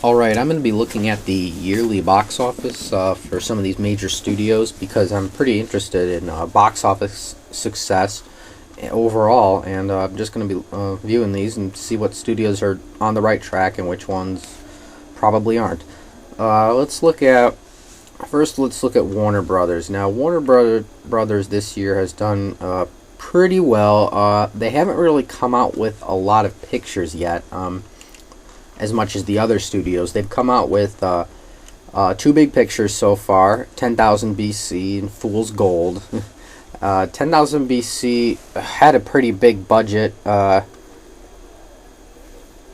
Alright, I'm going to be looking at the yearly box office for some of these major studios because I'm pretty interested in box office success overall, and I'm just going to be viewing these and see what studios are on the right track and which ones probably aren't. First let's look at Warner Brothers. Now, Brothers this year has done pretty well. They haven't really come out with a lot of pictures yet. As much as the other studios. They've come out with two big pictures so far, 10,000 BC and Fool's Gold. 10,000 BC had a pretty big budget, and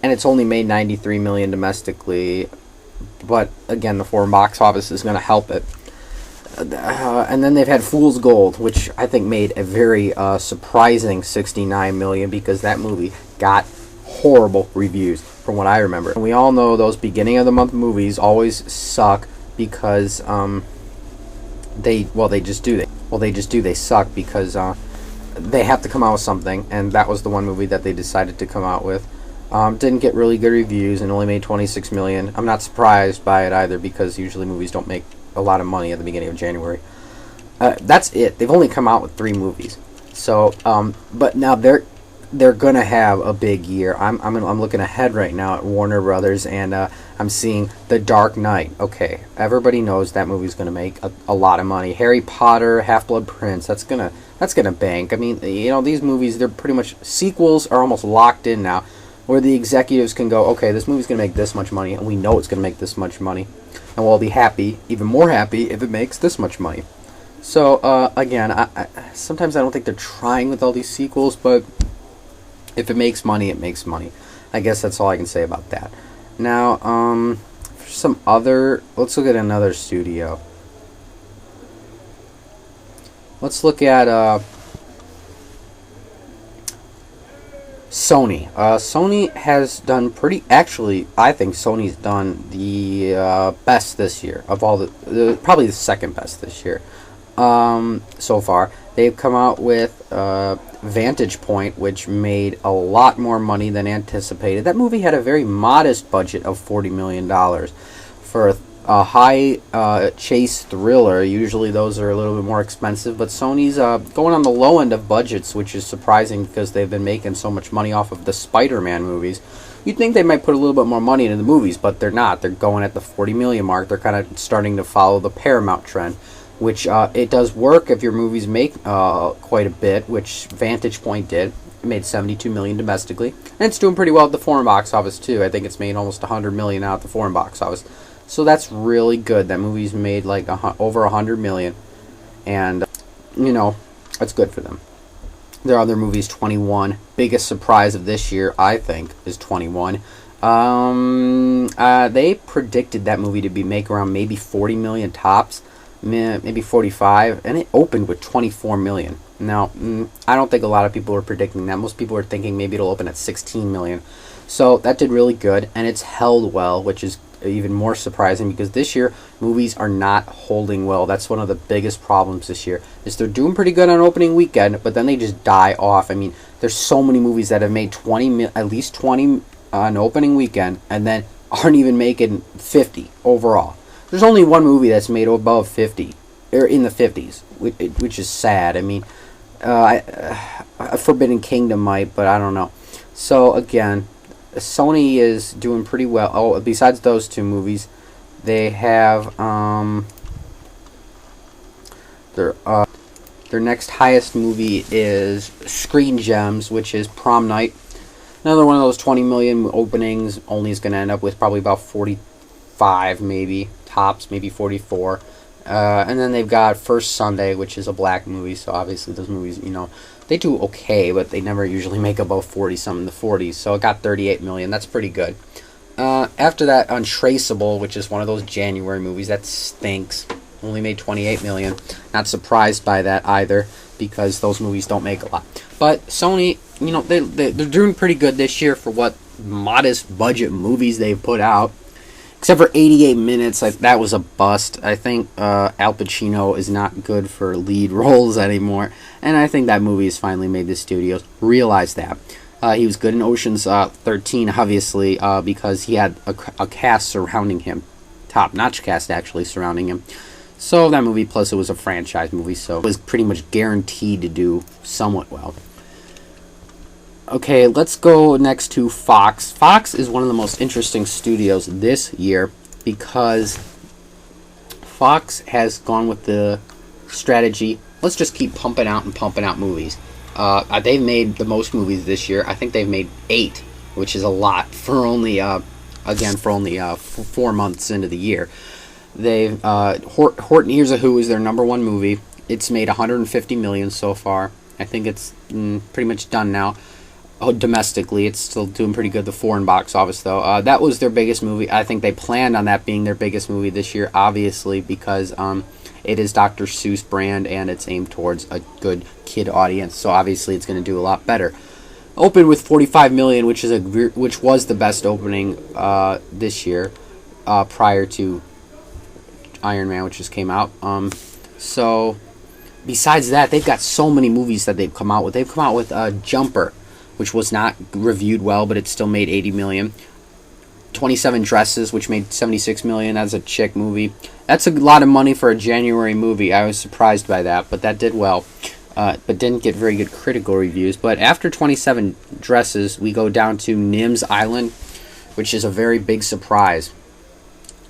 it's only made $93 million domestically, but again, the foreign box office is going to help it. And then they've had Fool's Gold, which I think made a very surprising $69 million because that movie got horrible reviews from what I remember. And we all know those beginning of the month movies always suck because they just do. They suck because they have to come out with something, and that was the one movie that they decided to come out with. Didn't get really good reviews and only made $26 million. I'm not surprised by it either because usually movies don't make a lot of money at the beginning of January. That's it. They've only come out with 3 movies. So, but now they're gonna have a big year. I'm looking ahead right now at Warner Brothers, and I'm seeing The Dark Knight. Okay, everybody knows that movie's gonna make a lot of money. Harry Potter, Half-Blood Prince, that's gonna bank. I mean, these movies, they're pretty much, sequels are almost locked in now, where the executives can go, okay, this movie's gonna make this much money, and we know it's gonna make this much money, and we'll be happy, even more happy, if it makes this much money. So again, I sometimes I don't think they're trying with all these sequels, but if it makes money, it makes money. I guess that's all I can say about that. Now, let's look at another studio. Let's look at Sony. Sony has done actually, I think Sony's done the best this year of all probably the second best this year. So far, they've come out with Vantage Point, which made a lot more money than anticipated. That movie had a very modest budget of $40 million for a high chase thriller. Usually those are a little bit more expensive, but Sony's going on the low end of budgets, which is surprising because they've been making so much money off of the Spider-Man movies. You'd think they might put a little bit more money into the movies, but they're not. They're going at the 40 million mark. They're kind of starting to follow the Paramount trend, which it does work if your movies make quite a bit, which Vantage Point did. It made $72 million domestically, and it's doing pretty well at the foreign box office too. I think it's made almost $100 million out at the foreign box office, so that's really good. That movie's made like over $100 million, and that's good for them. Their other movies, 21. Biggest surprise of this year, I think, is 21. They predicted that movie to make around maybe 40 million tops, maybe 45, and it opened with 24 million. Now, I don't think a lot of people were predicting that. Most people were thinking maybe it'll open at 16 million. So that did really good, and it's held well, which is even more surprising because this year movies are not holding well. That's one of the biggest problems this year. Is they're doing pretty good on opening weekend, but then they just die off. I mean, there's so many movies that have made at least 20 on opening weekend, and then aren't even making 50 overall. There's only one movie that's made above 50, or in the 50s, which is sad. I mean, Forbidden Kingdom might, but I don't know. So again, Sony is doing pretty well. Oh, besides those two movies, they have their next highest movie is Screen Gems, which is Prom Night. Another one of those 20 million openings. Only is going to end up with probably about 45, maybe tops, maybe 44. And then they've got First Sunday, which is a black movie. So obviously those movies, they do okay, but they never usually make above 40-something in the 40s. So it got 38 million. That's pretty good. After that, Untraceable, which is one of those January movies that stinks, only made 28 million. Not surprised by that either, because those movies don't make a lot. But Sony, they're doing pretty good this year for what modest budget movies they've put out. Except for 88 Minutes, that was a bust. I think Al Pacino is not good for lead roles anymore, and I think that movie has finally made the studios realize that. He was good in Ocean's 13, obviously, because he had a cast surrounding him, top-notch cast actually surrounding him. So that movie, plus it was a franchise movie, so it was pretty much guaranteed to do somewhat well. Okay, let's go next to Fox. Fox is one of the most interesting studios this year because Fox has gone with the strategy, let's just keep pumping out movies. They've made the most movies this year. I think they've made 8, which is a lot for only, 4 months into the year. They've Horton Hears a Who is their number 1 movie. It's made 150 million so far. I think it's pretty much done now. Domestically, it's still doing pretty good. The foreign box office, though, that was their biggest movie. I think they planned on that being their biggest movie this year, obviously, because it is Dr. Seuss brand and it's aimed towards a good kid audience. So obviously, it's going to do a lot better. Opened with 45 million, which was the best opening this year, prior to Iron Man, which just came out. So besides that, they've got so many movies that they've come out with. They've come out with Jumper, which was not reviewed well, but it still made 80 million. 27 Dresses, which made 76 million. That's a chick movie. That's a lot of money for a January movie. I was surprised by that, but that did well. But didn't get very good critical reviews. But after 27 Dresses, we go down to Nim's Island, which is a very big surprise.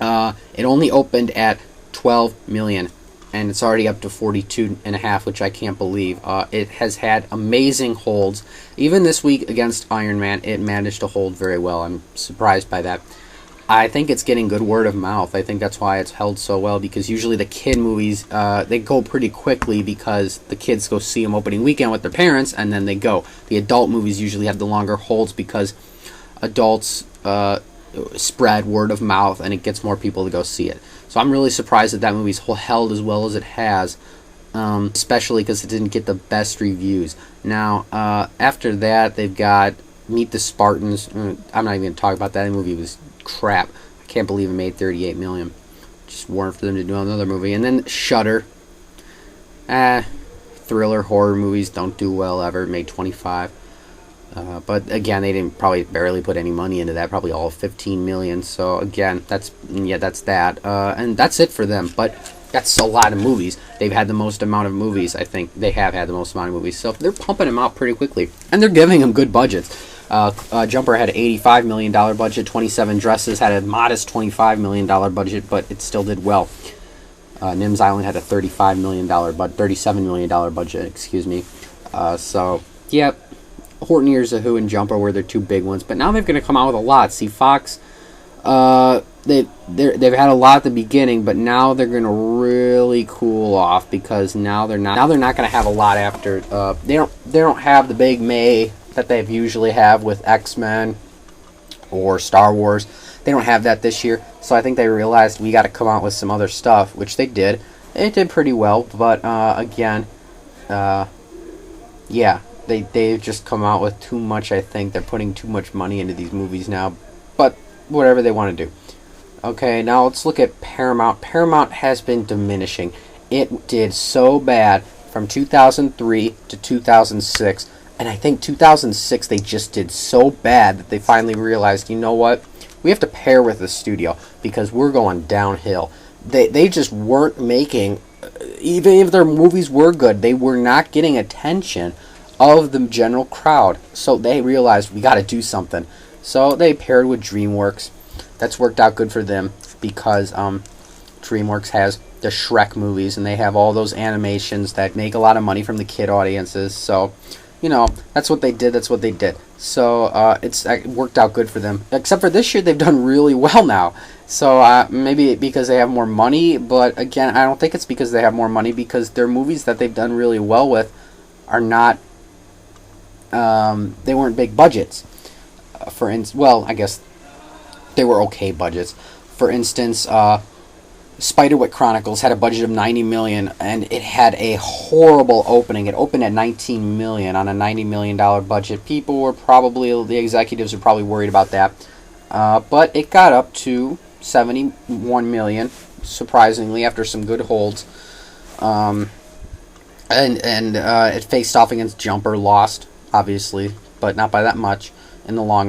It only opened at 12 million. And it's already up to 42.5, which I can't believe. It has had amazing holds. Even this week against Iron Man, it managed to hold very well. I'm surprised by that. I think it's getting good word of mouth. I think that's why it's held so well, because usually the kid movies, they go pretty quickly because the kids go see them opening weekend with their parents, and then they go. The adult movies usually have the longer holds because adults spread word of mouth, and it gets more people to go see it. So I'm really surprised that movie's held as well as it has, especially because it didn't get the best reviews. Now, after that, they've got Meet the Spartans. I'm not even going to talk about that. That movie was crap. I can't believe it made 38 million. Just warned for them to do another movie. And then Shudder. Thriller, horror movies don't do well ever. It made 25. But again, they didn't probably barely put any money into that, probably all 15 million. So again, that's that. And that's it for them. But that's a lot of movies. They've had the most amount of movies. I think they have had the most amount of movies. So they're pumping them out pretty quickly, and they're giving them good budgets. Jumper had an $85 million budget. 27 Dresses had a modest $25 million budget, but it still did well. Nim's Island had a $37 million budget. Excuse me. So yep. Horton Hears a Who and Jumper were their 2 big ones, but now they're going to come out with a lot. See, Fox, they've had a lot at the beginning, but now they're going to really cool off because now they're not going to have a lot after. They don't have the big May that they usually have with X-Men or Star Wars. They don't have that this year, so I think they realized we got to come out with some other stuff, which they did. It did pretty well, but again, yeah. They've just come out with too much, I think. They're putting too much money into these movies now. But whatever they want to do. Okay, now let's look at Paramount. Paramount has been diminishing. It did so bad from 2003 to 2006. And I think 2006 they just did so bad that they finally realized, you know what? We have to pair with the studio because we're going downhill. They just weren't making... Even if their movies were good, they were not getting attention of the general crowd. So they realized we got to do something. So they paired with DreamWorks. That's worked out good for them because DreamWorks has the Shrek movies and they have all those animations that make a lot of money from the kid audiences. So, you know, that's what they did. So it worked out good for them. Except for this year, they've done really well now. So maybe because they have more money, but again, I don't think it's because they have more money because their movies that they've done really well with are not. They weren't big budgets. Well, I guess they were okay budgets. For instance, Spiderwick Chronicles had a budget of 90 million, and it had a horrible opening. It opened at 19 million on a $90 million budget. The executives were probably worried about that. But it got up to 71 million, surprisingly, after some good holds. And it faced off against Jumper, lost. Obviously, but not by that much in the long